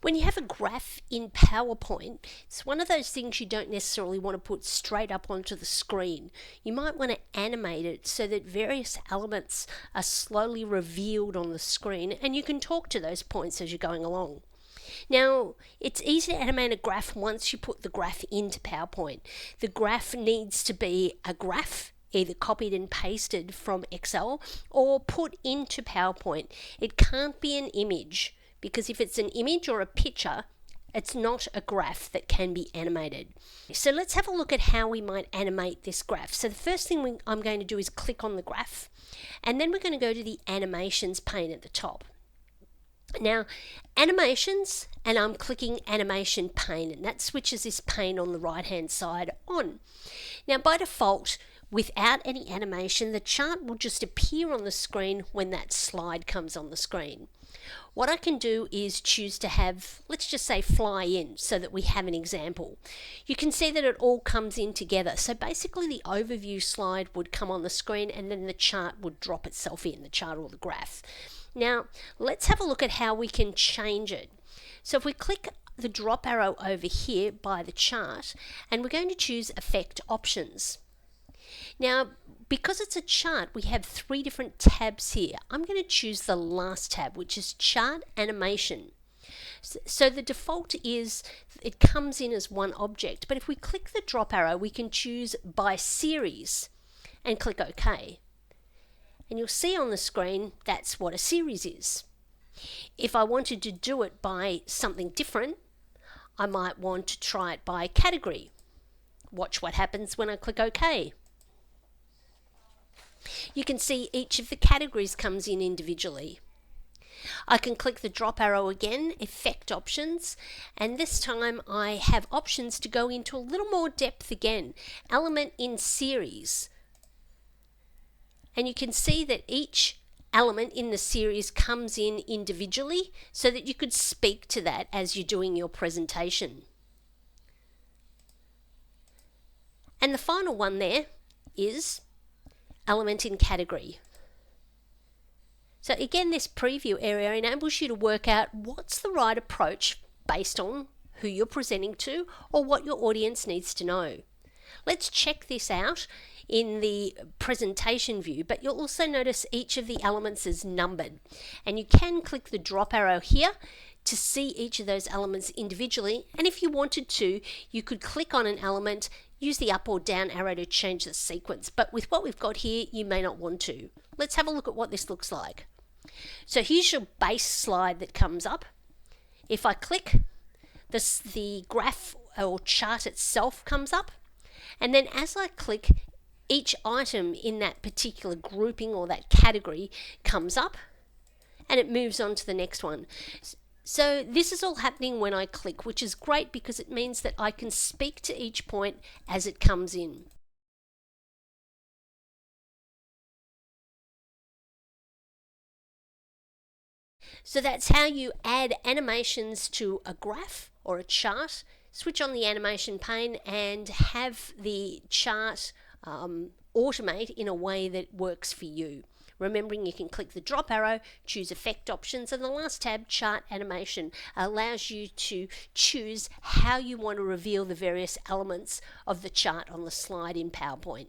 When you have a graph in PowerPoint, it's one of those things you don't necessarily want to put straight up onto the screen. You might want to animate it so that various elements are slowly revealed on the screen and you can talk to those points as you're going along. Now, it's easy to animate a graph once you put the graph into PowerPoint. The graph needs to be a graph, either copied and pasted from Excel or put into PowerPoint. It can't be an image, because if it's an image or a picture, it's not a graph that can be animated. So let's have a look at how we might animate this graph. So the first thing I'm going to do is click on the graph, and then we're going to go to the animations pane at the top. Now, animations, and I'm clicking animation pane, and that switches this pane on the right hand side on. Now, by default, without any animation, the chart will just appear on the screen when that slide comes on the screen. What I can do is choose to have, let's just say, fly in, so that we have an example. You can see that it all comes in together. So basically the overview slide would come on the screen and then the chart would drop itself in, the chart or the graph. Now, let's have a look at how we can change it. So if we click the drop arrow over here by the chart, and we're going to choose Effect Options. Now, because it's a chart, we have 3 different tabs here. I'm going to choose the last tab, which is Chart Animation. So the default is it comes in as one object, but if we click the drop arrow, we can choose by series and click OK. And you'll see on the screen that's what a series is. If I wanted to do it by something different, I might want to try it by category. Watch what happens when I click OK. You can see each of the categories comes in individually. I can click the drop arrow again, Effect Options, and this time I have options to go into a little more depth again, Element in Series. And you can see that each element in the series comes in individually so that you could speak to that as you're doing your presentation. And the final one there is Element in Category. So again, this preview area enables you to work out what's the right approach based on who you're presenting to or what your audience needs to know. Let's check this out in the presentation view, but you'll also notice each of the elements is numbered, and you can click the drop arrow here to see each of those elements individually, and if you wanted to, you could click on an element, use the up or down arrow to change the sequence, but with what we've got here, you may not want to. Let's have a look at what this looks like. So here's your base slide that comes up. If I click, the graph or chart itself comes up, and then as I click, each item in that particular grouping or that category comes up and it moves on to the next one. So this is all happening when I click, which is great because it means that I can speak to each point as it comes in. So that's how you add animations to a graph or a chart. Switch on the animation pane and have the chart automate in a way that works for you. Remembering you can click the drop arrow, choose Effect Options, and the last tab, Chart Animation, allows you to choose how you want to reveal the various elements of the chart on the slide in PowerPoint.